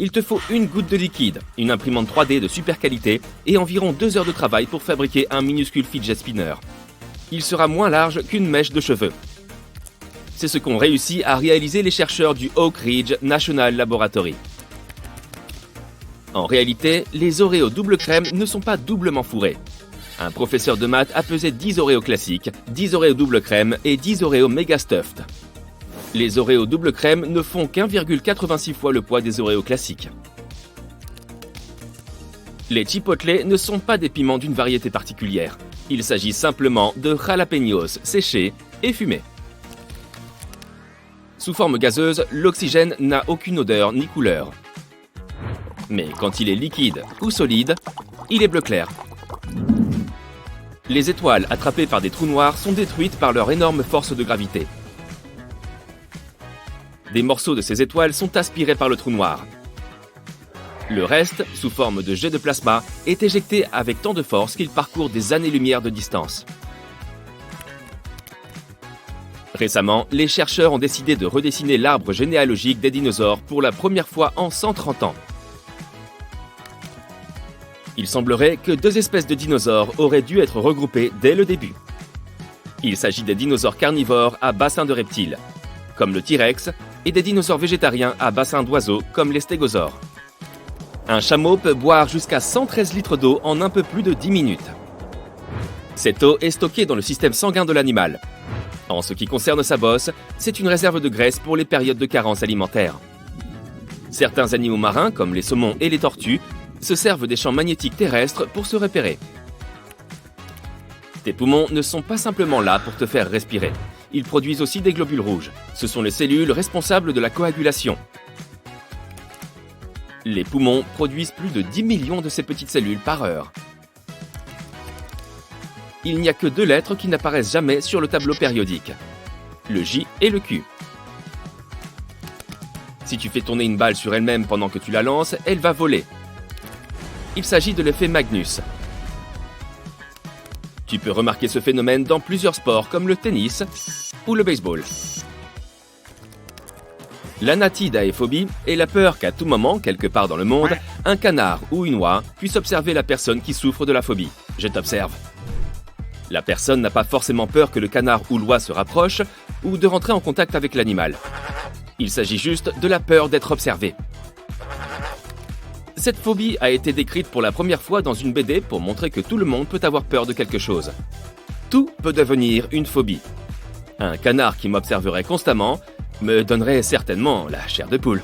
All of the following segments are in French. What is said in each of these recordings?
Il te faut une goutte de liquide, une imprimante 3D de super qualité et environ 2 heures de travail pour fabriquer un minuscule fidget spinner. Il sera moins large qu'une mèche de cheveux. C'est ce qu'ont réussi à réaliser les chercheurs du Oak Ridge National Laboratory. En réalité, les Oreos double crème ne sont pas doublement fourrés. Un professeur de maths a pesé 10 Oreos classiques, 10 Oreos double crème et 10 Oreos méga stuffed. Les Oreos double crème ne font qu'1,86 fois le poids des Oreos classiques. Les chipotle ne sont pas des piments d'une variété particulière. Il s'agit simplement de jalapeños séchés et fumés. Sous forme gazeuse, l'oxygène n'a aucune odeur ni couleur. Mais quand il est liquide ou solide, il est bleu clair. Les étoiles attrapées par des trous noirs sont détruites par leur énorme force de gravité. Des morceaux de ces étoiles sont aspirés par le trou noir. Le reste, sous forme de jet de plasma, est éjecté avec tant de force qu'il parcourt des années-lumière de distance. Récemment, les chercheurs ont décidé de redessiner l'arbre généalogique des dinosaures pour la première fois en 130 ans. Il semblerait que 2 espèces de dinosaures auraient dû être regroupées dès le début. Il s'agit des dinosaures carnivores à bassin de reptiles, comme le T-Rex, et des dinosaures végétariens à bassin d'oiseaux, comme les stégosaures. Un chameau peut boire jusqu'à 113 litres d'eau en un peu plus de 10 minutes. Cette eau est stockée dans le système sanguin de l'animal. En ce qui concerne sa bosse, c'est une réserve de graisse pour les périodes de carence alimentaire. Certains animaux marins, comme les saumons et les tortues, se servent des champs magnétiques terrestres pour se repérer. Tes poumons ne sont pas simplement là pour te faire respirer. Ils produisent aussi des globules rouges. Ce sont les cellules responsables de la coagulation. Les poumons produisent plus de 10 millions de ces petites cellules par heure. Il n'y a que 2 lettres qui n'apparaissent jamais sur le tableau périodique. Le J et le Q. Si tu fais tourner une balle sur elle-même pendant que tu la lances, elle va voler. Il s'agit de l'effet Magnus. Tu peux remarquer ce phénomène dans plusieurs sports comme le tennis ou le baseball. L'anatidaephobie est la peur qu'à tout moment, quelque part dans le monde, un canard ou une oie puisse observer la personne qui souffre de la phobie. Je t'observe. La personne n'a pas forcément peur que le canard ou l'oie se rapproche ou de rentrer en contact avec l'animal. Il s'agit juste de la peur d'être observé. Cette phobie a été décrite pour la première fois dans une BD pour montrer que tout le monde peut avoir peur de quelque chose. Tout peut devenir une phobie. Un canard qui m'observerait constamment me donnerait certainement la chair de poule.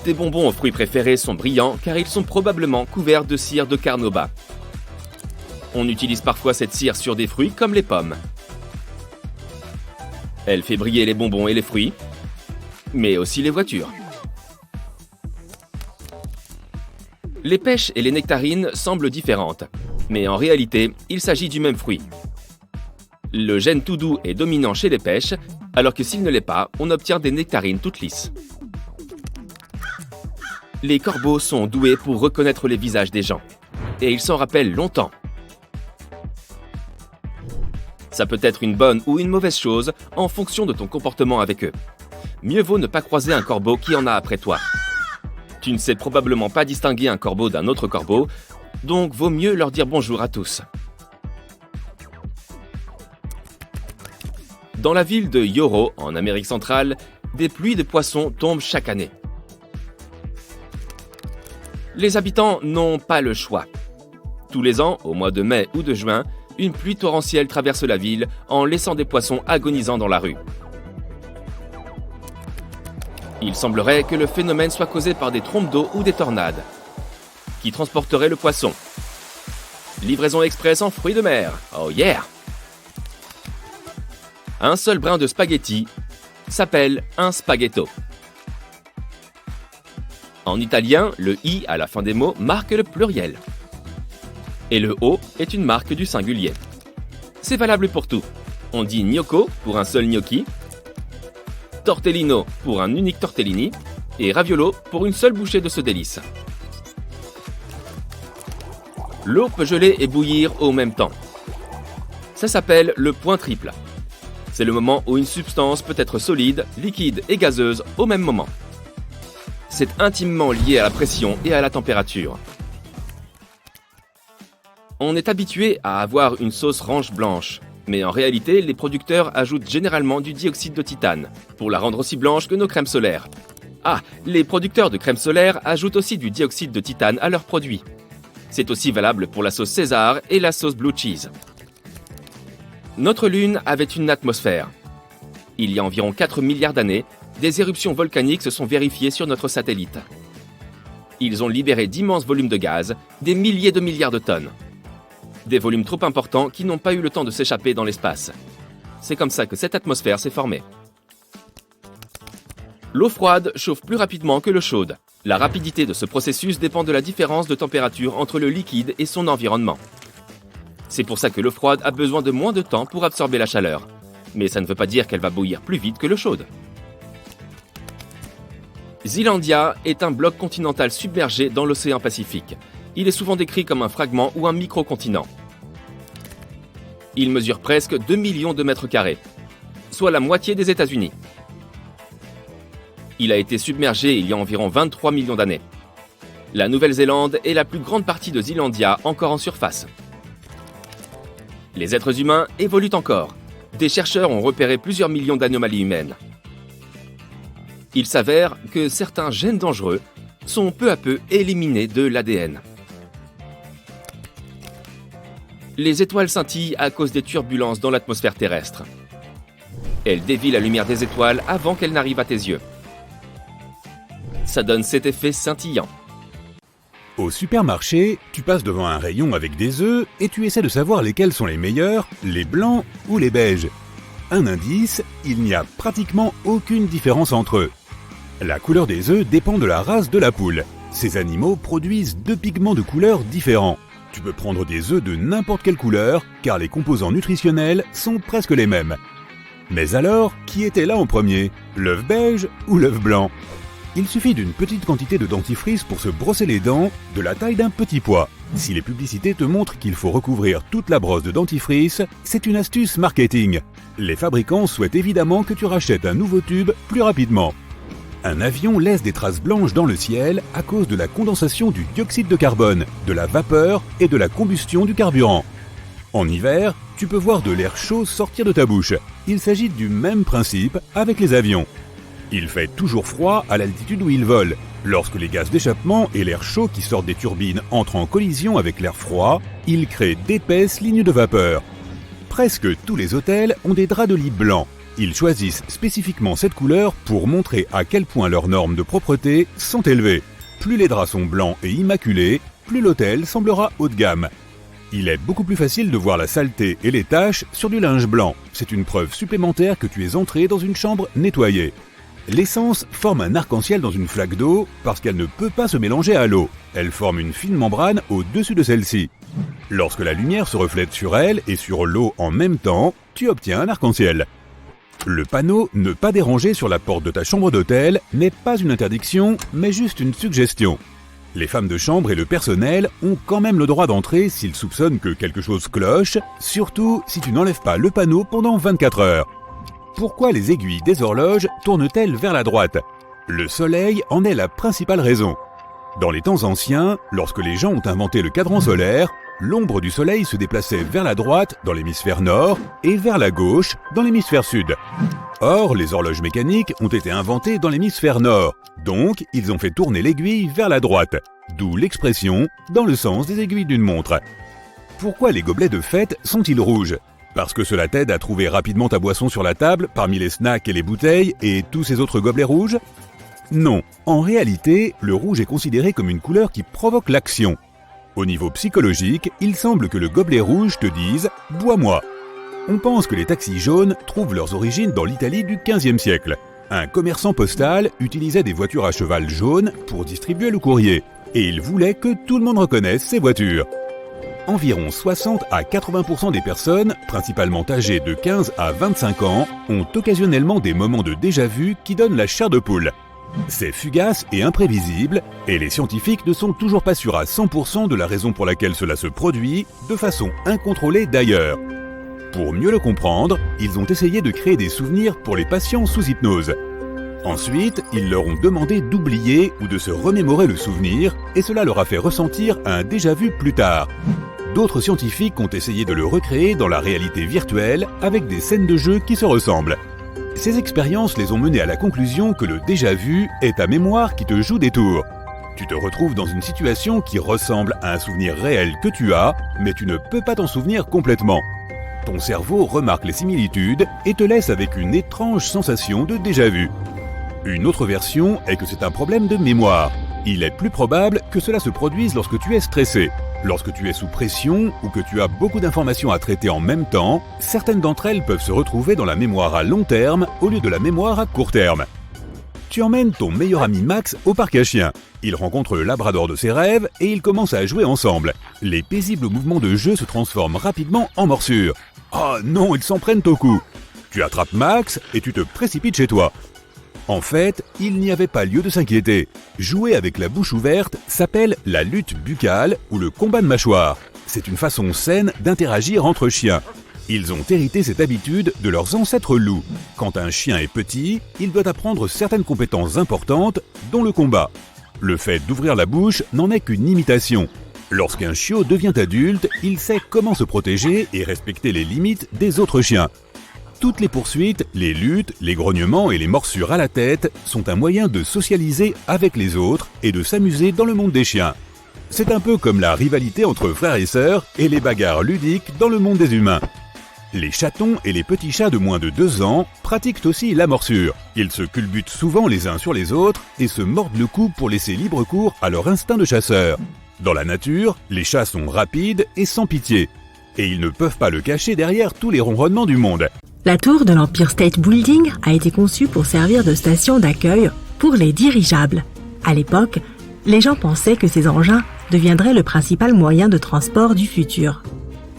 Tes bonbons aux fruits préférés sont brillants car ils sont probablement couverts de cire de carnauba. On utilise parfois cette cire sur des fruits comme les pommes. Elle fait briller les bonbons et les fruits, mais aussi les voitures. Les pêches et les nectarines semblent différentes, mais en réalité, il s'agit du même fruit. Le gène tout doux est dominant chez les pêches, alors que s'il ne l'est pas, on obtient des nectarines toutes lisses. Les corbeaux sont doués pour reconnaître les visages des gens, et ils s'en rappellent longtemps. Ça peut être une bonne ou une mauvaise chose en fonction de ton comportement avec eux. Mieux vaut ne pas croiser un corbeau qui en a après toi. Tu ne sais probablement pas distinguer un corbeau d'un autre corbeau, donc vaut mieux leur dire bonjour à tous. Dans la ville de Yoro, en Amérique centrale, des pluies de poissons tombent chaque année. Les habitants n'ont pas le choix. Tous les ans, au mois de mai ou de juin, une pluie torrentielle traverse la ville en laissant des poissons agonisant dans la rue. Il semblerait que le phénomène soit causé par des trompes d'eau ou des tornades, qui transporteraient le poisson. Livraison express en fruits de mer. Oh yeah! Un seul brin de spaghetti s'appelle un spaghetto. En italien, le i à la fin des mots marque le pluriel. Et le o est une marque du singulier. C'est valable pour tout. On dit gnocco pour un seul gnocchi, tortellino pour un unique tortellini et raviolo pour une seule bouchée de ce délice. L'eau peut geler et bouillir au même temps. Ça s'appelle le point triple. C'est le moment où une substance peut être solide, liquide et gazeuse au même moment. c'est intimement lié à la pression et à la température. On est habitué à avoir une sauce ranch blanche, mais en réalité, les producteurs ajoutent généralement du dioxyde de titane, pour la rendre aussi blanche que nos crèmes solaires. Ah, les producteurs de crème solaire ajoutent aussi du dioxyde de titane à leurs produits. C'est aussi valable pour la sauce César et la sauce Blue Cheese. Notre Lune avait une atmosphère. Il y a environ 4 milliards d'années, des éruptions volcaniques se sont vérifiées sur notre satellite. Ils ont libéré d'immenses volumes de gaz, des milliers de milliards de tonnes. Des volumes trop importants qui n'ont pas eu le temps de s'échapper dans l'espace. C'est comme ça que cette atmosphère s'est formée. L'eau froide chauffe plus rapidement que l'eau chaude. La rapidité de ce processus dépend de la différence de température entre le liquide et son environnement. C'est pour ça que l'eau froide a besoin de moins de temps pour absorber la chaleur. Mais ça ne veut pas dire qu'elle va bouillir plus vite que l'eau chaude. Zealandia est un bloc continental submergé dans l'océan Pacifique. Il est souvent décrit comme un fragment ou un micro-continent. Il mesure presque 2 millions de mètres carrés, soit la moitié des États-Unis. Il a été submergé il y a environ 23 millions d'années. La Nouvelle-Zélande est la plus grande partie de Zealandia encore en surface. Les êtres humains évoluent encore. Des chercheurs ont repéré plusieurs millions d'anomalies humaines. Il s'avère que certains gènes dangereux sont peu à peu éliminés de l'ADN. Les étoiles scintillent à cause des turbulences dans l'atmosphère terrestre. Elles dévient la lumière des étoiles avant qu'elle n'arrive à tes yeux. Ça donne cet effet scintillant. Au supermarché, tu passes devant un rayon avec des œufs et tu essaies de savoir lesquels sont les meilleurs, les blancs ou les beiges. Un indice, il n'y a pratiquement aucune différence entre eux. La couleur des œufs dépend de la race de la poule. Ces animaux produisent 2 pigments de couleur différents. Tu peux prendre des œufs de n'importe quelle couleur, car les composants nutritionnels sont presque les mêmes. Mais alors, qui était là en premier? L'œuf beige ou l'œuf blanc? Il suffit d'une petite quantité de dentifrice pour se brosser les dents, de la taille d'un petit pois. Si les publicités te montrent qu'il faut recouvrir toute la brosse de dentifrice, c'est une astuce marketing. Les fabricants souhaitent évidemment que tu rachètes un nouveau tube plus rapidement. Un avion laisse des traces blanches dans le ciel à cause de la condensation du dioxyde de carbone, de la vapeur et de la combustion du carburant. En hiver, tu peux voir de l'air chaud sortir de ta bouche. Il s'agit du même principe avec les avions. Il fait toujours froid à l'altitude où ils volent. Lorsque les gaz d'échappement et l'air chaud qui sortent des turbines entrent en collision avec l'air froid, ils créent d'épaisses lignes de vapeur. Presque tous les hôtels ont des draps de lit blancs. Ils choisissent spécifiquement cette couleur pour montrer à quel point leurs normes de propreté sont élevées. Plus les draps sont blancs et immaculés, plus l'hôtel semblera haut de gamme. Il est beaucoup plus facile de voir la saleté et les taches sur du linge blanc. C'est une preuve supplémentaire que tu es entré dans une chambre nettoyée. L'essence forme un arc-en-ciel dans une flaque d'eau parce qu'elle ne peut pas se mélanger à l'eau. Elle forme une fine membrane au-dessus de celle-ci. Lorsque la lumière se reflète sur elle et sur l'eau en même temps, tu obtiens un arc-en-ciel. Le panneau « Ne pas déranger » sur la porte de ta chambre d'hôtel n'est pas une interdiction, mais juste une suggestion. Les femmes de chambre et le personnel ont quand même le droit d'entrer s'ils soupçonnent que quelque chose cloche, surtout si tu n'enlèves pas le panneau pendant 24 heures. Pourquoi les aiguilles des horloges tournent-elles vers la droite? Le soleil en est la principale raison. Dans les temps anciens, lorsque les gens ont inventé le cadran solaire, l'ombre du soleil se déplaçait vers la droite dans l'hémisphère nord et vers la gauche dans l'hémisphère sud. Or, les horloges mécaniques ont été inventées dans l'hémisphère nord, donc ils ont fait tourner l'aiguille vers la droite, d'où l'expression « dans le sens des aiguilles d'une montre ». Pourquoi les gobelets de fête sont-ils rouges? Parce que cela t'aide à trouver rapidement ta boisson sur la table parmi les snacks et les bouteilles et tous ces autres gobelets rouges? Non, en réalité, le rouge est considéré comme une couleur qui provoque l'action. Au niveau psychologique, il semble que le gobelet rouge te dise « bois-moi ». On pense que les taxis jaunes trouvent leurs origines dans l'Italie du XVe siècle. Un commerçant postal utilisait des voitures à cheval jaunes pour distribuer le courrier, et il voulait que tout le monde reconnaisse ces voitures. Environ 60 à 80% des personnes, principalement âgées de 15 à 25 ans, ont occasionnellement des moments de déjà-vu qui donnent la chair de poule. C'est fugace et imprévisible, et les scientifiques ne sont toujours pas sûrs à 100% de la raison pour laquelle cela se produit, de façon incontrôlée d'ailleurs. Pour mieux le comprendre, ils ont essayé de créer des souvenirs pour les patients sous hypnose. Ensuite, ils leur ont demandé d'oublier ou de se remémorer le souvenir, et cela leur a fait ressentir un déjà-vu plus tard. D'autres scientifiques ont essayé de le recréer dans la réalité virtuelle avec des scènes de jeu qui se ressemblent. Ces expériences les ont menés à la conclusion que le déjà-vu est ta mémoire qui te joue des tours. Tu te retrouves dans une situation qui ressemble à un souvenir réel que tu as, mais tu ne peux pas t'en souvenir complètement. Ton cerveau remarque les similitudes et te laisse avec une étrange sensation de déjà-vu. Une autre version est que c'est un problème de mémoire. Il est plus probable que cela se produise lorsque tu es stressé. Lorsque tu es sous pression ou que tu as beaucoup d'informations à traiter en même temps, certaines d'entre elles peuvent se retrouver dans la mémoire à long terme au lieu de la mémoire à court terme. Tu emmènes ton meilleur ami Max au parc à chiens. Il rencontre le labrador de ses rêves et ils commencent à jouer ensemble. Les paisibles mouvements de jeu se transforment rapidement en morsures. Oh non, ils s'en prennent au cou. Tu attrapes Max et tu te précipites chez toi. En fait, il n'y avait pas lieu de s'inquiéter. Jouer avec la bouche ouverte s'appelle la lutte buccale ou le combat de mâchoire. C'est une façon saine d'interagir entre chiens. Ils ont hérité cette habitude de leurs ancêtres loups. Quand un chien est petit, il doit apprendre certaines compétences importantes, dont le combat. Le fait d'ouvrir la bouche n'en est qu'une imitation. Lorsqu'un chiot devient adulte, il sait comment se protéger et respecter les limites des autres chiens. Toutes les poursuites, les luttes, les grognements et les morsures à la tête sont un moyen de socialiser avec les autres et de s'amuser dans le monde des chiens. C'est un peu comme la rivalité entre frères et sœurs et les bagarres ludiques dans le monde des humains. Les chatons et les petits chats de moins de 2 ans pratiquent aussi la morsure. Ils se culbutent souvent les uns sur les autres et se mordent le cou pour laisser libre cours à leur instinct de chasseur. Dans la nature, les chats sont rapides et sans pitié. Et ils ne peuvent pas le cacher derrière tous les ronronnements du monde. La tour de l'Empire State Building a été conçue pour servir de station d'accueil pour les dirigeables. À l'époque, les gens pensaient que ces engins deviendraient le principal moyen de transport du futur.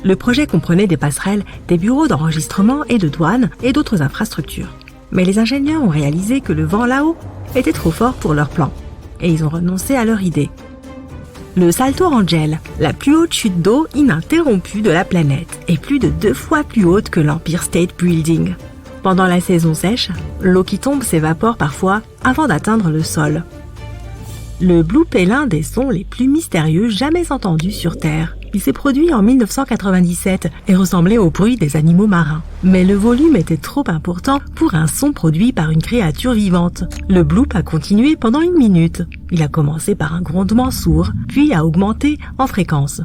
Le projet comprenait des passerelles, des bureaux d'enregistrement et de douane et d'autres infrastructures. Mais les ingénieurs ont réalisé que le vent là-haut était trop fort pour leur plan. Et ils ont renoncé à leur idée. Le Salto Angel, la plus haute chute d'eau ininterrompue de la planète, est plus de 2 fois plus haute que l'Empire State Building. Pendant la saison sèche, l'eau qui tombe s'évapore parfois avant d'atteindre le sol. Le bloop est l'un des sons les plus mystérieux jamais entendus sur Terre. Il s'est produit en 1997 et ressemblait au bruit des animaux marins. Mais le volume était trop important pour un son produit par une créature vivante. Le bloop a continué pendant 1 minute. Il a commencé par un grondement sourd, puis a augmenté en fréquence.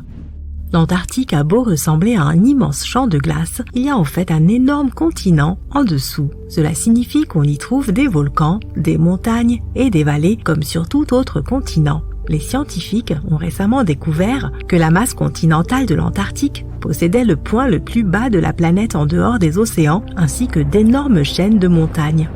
L'Antarctique a beau ressembler à un immense champ de glace, il y a en fait un énorme continent en dessous. Cela signifie qu'on y trouve des volcans, des montagnes et des vallées comme sur tout autre continent. Les scientifiques ont récemment découvert que la masse continentale de l'Antarctique possédait le point le plus bas de la planète en dehors des océans, ainsi que d'énormes chaînes de montagnes.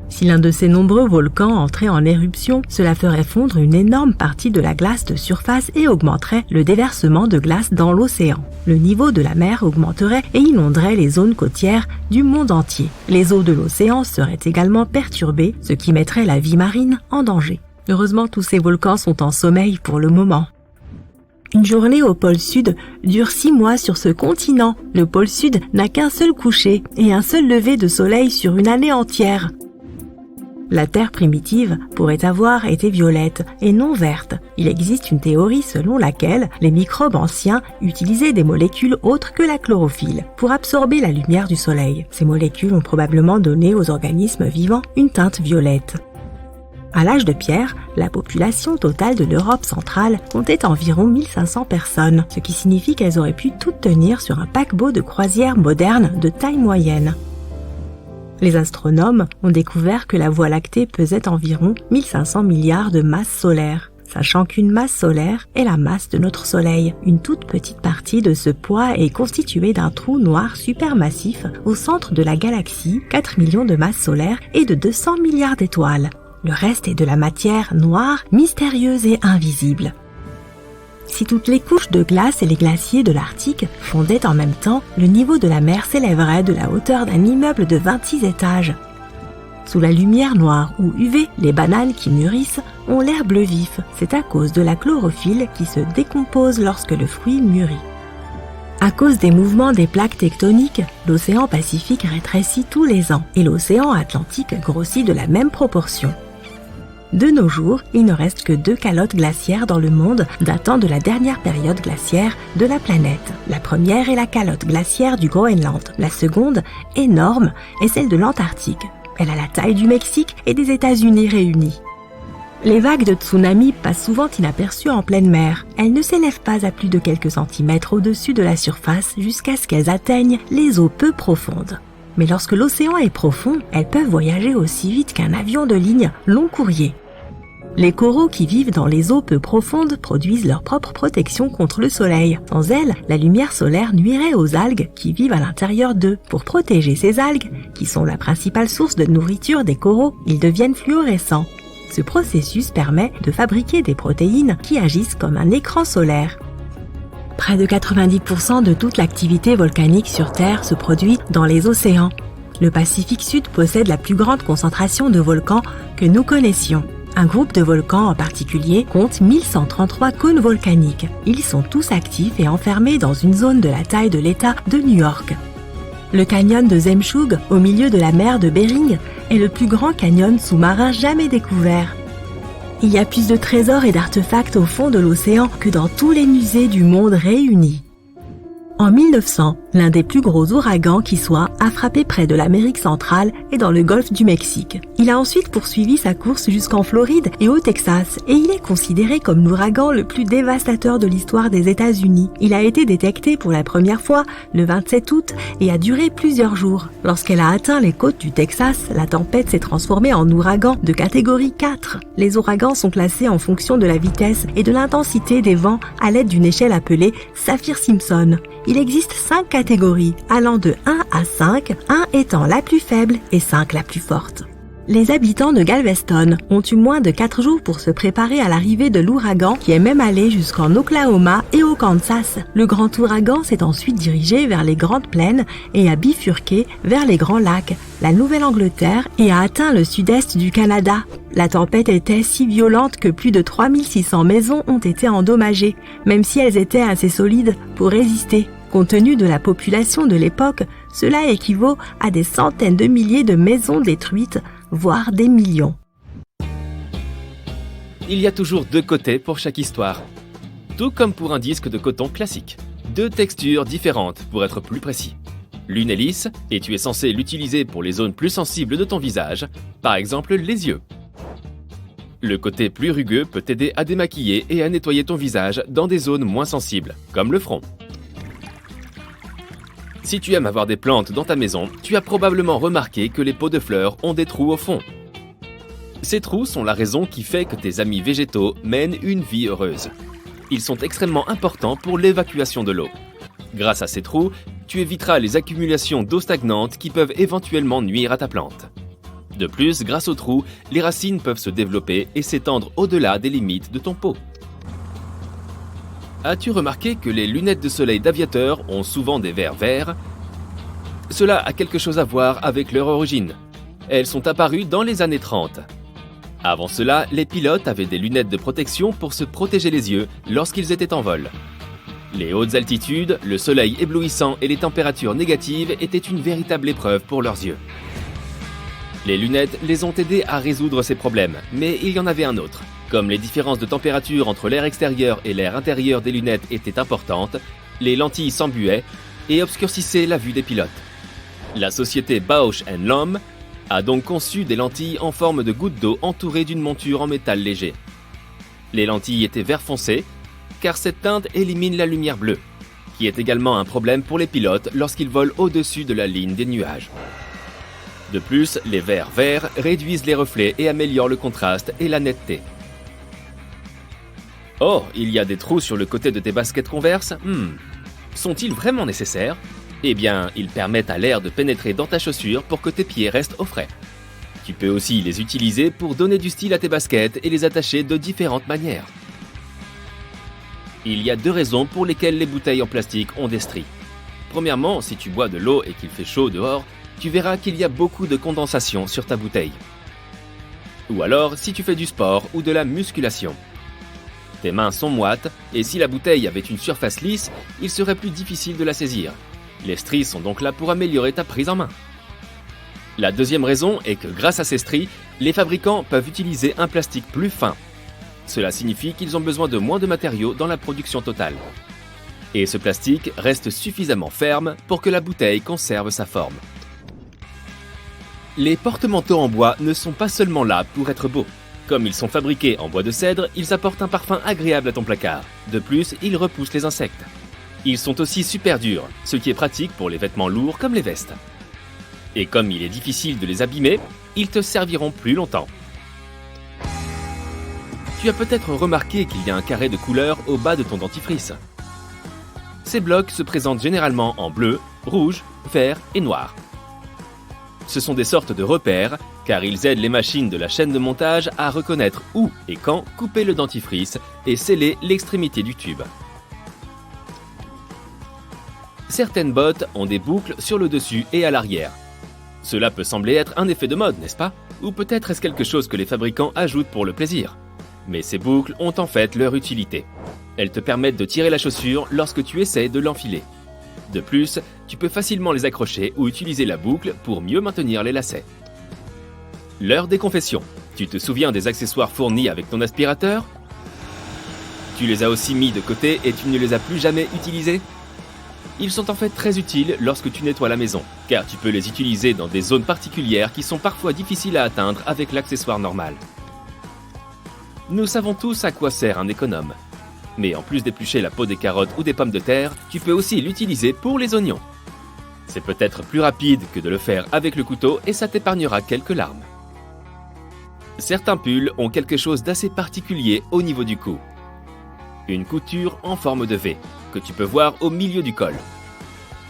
Si l'un de ces nombreux volcans entrait en éruption, cela ferait fondre une énorme partie de la glace de surface et augmenterait le déversement de glace dans l'océan. Le niveau de la mer augmenterait et inonderait les zones côtières du monde entier. Les eaux de l'océan seraient également perturbées, ce qui mettrait la vie marine en danger. Heureusement, tous ces volcans sont en sommeil pour le moment. Une journée au pôle Sud dure 6 mois sur ce continent. Le pôle Sud n'a qu'un seul coucher et un seul lever de soleil sur une année entière. La Terre primitive pourrait avoir été violette et non verte. Il existe une théorie selon laquelle les microbes anciens utilisaient des molécules autres que la chlorophylle pour absorber la lumière du soleil. Ces molécules ont probablement donné aux organismes vivants une teinte violette. À l'âge de pierre, la population totale de l'Europe centrale comptait environ 1500 personnes, ce qui signifie qu'elles auraient pu toutes tenir sur un paquebot de croisière moderne de taille moyenne. Les astronomes ont découvert que la Voie lactée pesait environ 1500 milliards de masses solaires, sachant qu'une masse solaire est la masse de notre Soleil. Une toute petite partie de ce poids est constituée d'un trou noir supermassif au centre de la galaxie, 4 millions de masses solaires et de 200 milliards d'étoiles. Le reste est de la matière noire, mystérieuse et invisible. Si toutes les couches de glace et les glaciers de l'Arctique fondaient en même temps, le niveau de la mer s'élèverait de la hauteur d'un immeuble de 26 étages. Sous la lumière noire ou UV, les bananes qui mûrissent ont l'air bleu vif. C'est à cause de la chlorophylle qui se décompose lorsque le fruit mûrit. À cause des mouvements des plaques tectoniques, l'océan Pacifique rétrécit tous les ans et l'océan Atlantique grossit de la même proportion. De nos jours, il ne reste que 2 calottes glaciaires dans le monde datant de la dernière période glaciaire de la planète. La première est la calotte glaciaire du Groenland. La seconde, énorme, est celle de l'Antarctique. Elle a la taille du Mexique et des États-Unis réunis. Les vagues de tsunami passent souvent inaperçues en pleine mer. Elles ne s'élèvent pas à plus de quelques centimètres au-dessus de la surface jusqu'à ce qu'elles atteignent les eaux peu profondes. Mais lorsque l'océan est profond, elles peuvent voyager aussi vite qu'un avion de ligne long courrier. Les coraux qui vivent dans les eaux peu profondes produisent leur propre protection contre le soleil. Sans elles, la lumière solaire nuirait aux algues qui vivent à l'intérieur d'eux. Pour protéger ces algues, qui sont la principale source de nourriture des coraux, ils deviennent fluorescents. Ce processus permet de fabriquer des protéines qui agissent comme un écran solaire. Près de 90% de toute l'activité volcanique sur Terre se produit dans les océans. Le Pacifique Sud possède la plus grande concentration de volcans que nous connaissions. Un groupe de volcans en particulier compte 1133 cônes volcaniques. Ils sont tous actifs et enfermés dans une zone de la taille de l'État de New York. Le canyon de Zemshug, au milieu de la mer de Bering, est le plus grand canyon sous-marin jamais découvert. Il y a plus de trésors et d'artefacts au fond de l'océan que dans tous les musées du monde réunis. En 1900, l'un des plus gros ouragans qui soit a frappé près de l'Amérique centrale et dans le golfe du Mexique. Il a ensuite poursuivi sa course jusqu'en Floride et au Texas et il est considéré comme l'ouragan le plus dévastateur de l'histoire des États-Unis. Il a été détecté pour la première fois le 27 août et a duré plusieurs jours. Lorsqu'elle a atteint les côtes du Texas, la tempête s'est transformée en ouragan de catégorie 4. Les ouragans sont classés en fonction de la vitesse et de l'intensité des vents à l'aide d'une échelle appelée Saffir-Simpson. Il existe 5 catégories, allant de 1 à 5, 1 étant la plus faible et 5 la plus forte. Les habitants de Galveston ont eu moins de 4 jours pour se préparer à l'arrivée de l'ouragan qui est même allé jusqu'en Oklahoma et au Kansas. Le grand ouragan s'est ensuite dirigé vers les Grandes Plaines et a bifurqué vers les Grands Lacs, la Nouvelle-Angleterre et a atteint le sud-est du Canada. La tempête était si violente que plus de 3600 maisons ont été endommagées, même si elles étaient assez solides pour résister. Compte tenu de la population de l'époque, cela équivaut à des centaines de milliers de maisons détruites, voire des millions. Il y a toujours 2 côtés pour chaque histoire. Tout comme pour un disque de coton classique. 2 textures différentes pour être plus précis. L'une est lisse et tu es censé l'utiliser pour les zones plus sensibles de ton visage, par exemple les yeux. Le côté plus rugueux peut t'aider à démaquiller et à nettoyer ton visage dans des zones moins sensibles, comme le front. Si tu aimes avoir des plantes dans ta maison, tu as probablement remarqué que les pots de fleurs ont des trous au fond. Ces trous sont la raison qui fait que tes amis végétaux mènent une vie heureuse. Ils sont extrêmement importants pour l'évacuation de l'eau. Grâce à ces trous, tu éviteras les accumulations d'eau stagnante qui peuvent éventuellement nuire à ta plante. De plus, grâce aux trous, les racines peuvent se développer et s'étendre au-delà des limites de ton pot. As-tu remarqué que les lunettes de soleil d'aviateurs ont souvent des verres verts ? Cela a quelque chose à voir avec leur origine. Elles sont apparues dans les années 30. Avant cela, les pilotes avaient des lunettes de protection pour se protéger les yeux lorsqu'ils étaient en vol. Les hautes altitudes, le soleil éblouissant et les températures négatives étaient une véritable épreuve pour leurs yeux. Les lunettes les ont aidés à résoudre ces problèmes, mais il y en avait un autre. Comme les différences de température entre l'air extérieur et l'air intérieur des lunettes étaient importantes, les lentilles s'embuaient et obscurcissaient la vue des pilotes. La société Bausch & Lomb a donc conçu des lentilles en forme de gouttes d'eau entourées d'une monture en métal léger. Les lentilles étaient vert foncé, car cette teinte élimine la lumière bleue, qui est également un problème pour les pilotes lorsqu'ils volent au-dessus de la ligne des nuages. De plus, les verres verts réduisent les reflets et améliorent le contraste et la netteté. Oh, il y a des trous sur le côté de tes baskets Converse ? Sont-ils vraiment nécessaires ? Eh bien, ils permettent à l'air de pénétrer dans ta chaussure pour que tes pieds restent au frais. Tu peux aussi les utiliser pour donner du style à tes baskets et les attacher de différentes manières. Il y a 2 raisons pour lesquelles les bouteilles en plastique ont des stries. Premièrement, si tu bois de l'eau et qu'il fait chaud dehors, tu verras qu'il y a beaucoup de condensation sur ta bouteille. Ou alors, si tu fais du sport ou de la musculation. Tes mains sont moites, et si la bouteille avait une surface lisse, il serait plus difficile de la saisir. Les stries sont donc là pour améliorer ta prise en main. La deuxième raison est que grâce à ces stries, les fabricants peuvent utiliser un plastique plus fin. Cela signifie qu'ils ont besoin de moins de matériaux dans la production totale. Et ce plastique reste suffisamment ferme pour que la bouteille conserve sa forme. Les porte-manteaux en bois ne sont pas seulement là pour être beaux. Comme ils sont fabriqués en bois de cèdre, ils apportent un parfum agréable à ton placard. De plus, ils repoussent les insectes. Ils sont aussi super durs, ce qui est pratique pour les vêtements lourds comme les vestes. Et comme il est difficile de les abîmer, ils te serviront plus longtemps. Tu as peut-être remarqué qu'il y a un carré de couleur au bas de ton dentifrice. Ces blocs se présentent généralement en bleu, rouge, vert et noir. Ce sont des sortes de repères, car ils aident les machines de la chaîne de montage à reconnaître où et quand couper le dentifrice et sceller l'extrémité du tube. Certaines bottes ont des boucles sur le dessus et à l'arrière. Cela peut sembler être un effet de mode, n'est-ce pas? Ou peut-être est-ce quelque chose que les fabricants ajoutent pour le plaisir. Mais ces boucles ont en fait leur utilité. Elles te permettent de tirer la chaussure lorsque tu essaies de l'enfiler. De plus, tu peux facilement les accrocher ou utiliser la boucle pour mieux maintenir les lacets. L'heure des confessions. Tu te souviens des accessoires fournis avec ton aspirateur? Tu les as aussi mis de côté et tu ne les as plus jamais utilisés? Ils sont en fait très utiles lorsque tu nettoies la maison, car tu peux les utiliser dans des zones particulières qui sont parfois difficiles à atteindre avec l'accessoire normal. Nous savons tous à quoi sert un économe. Mais en plus d'éplucher la peau des carottes ou des pommes de terre, tu peux aussi l'utiliser pour les oignons. C'est peut-être plus rapide que de le faire avec le couteau et ça t'épargnera quelques larmes. Certains pulls ont quelque chose d'assez particulier au niveau du cou. Une couture en forme de V, que tu peux voir au milieu du col.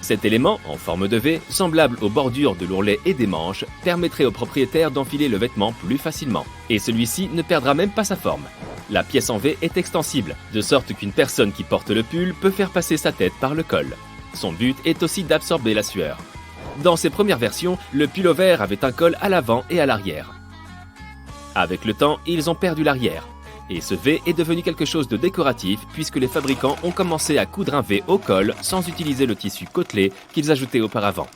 Cet élément, en forme de V, semblable aux bordures de l'ourlet et des manches, permettrait au propriétaire d'enfiler le vêtement plus facilement. Et celui-ci ne perdra même pas sa forme. La pièce en V est extensible, de sorte qu'une personne qui porte le pull peut faire passer sa tête par le col. Son but est aussi d'absorber la sueur. Dans ses premières versions, le pull-over avait un col à l'avant et à l'arrière. Avec le temps, ils ont perdu l'arrière. Et ce V est devenu quelque chose de décoratif puisque les fabricants ont commencé à coudre un V au col sans utiliser le tissu côtelé qu'ils ajoutaient auparavant.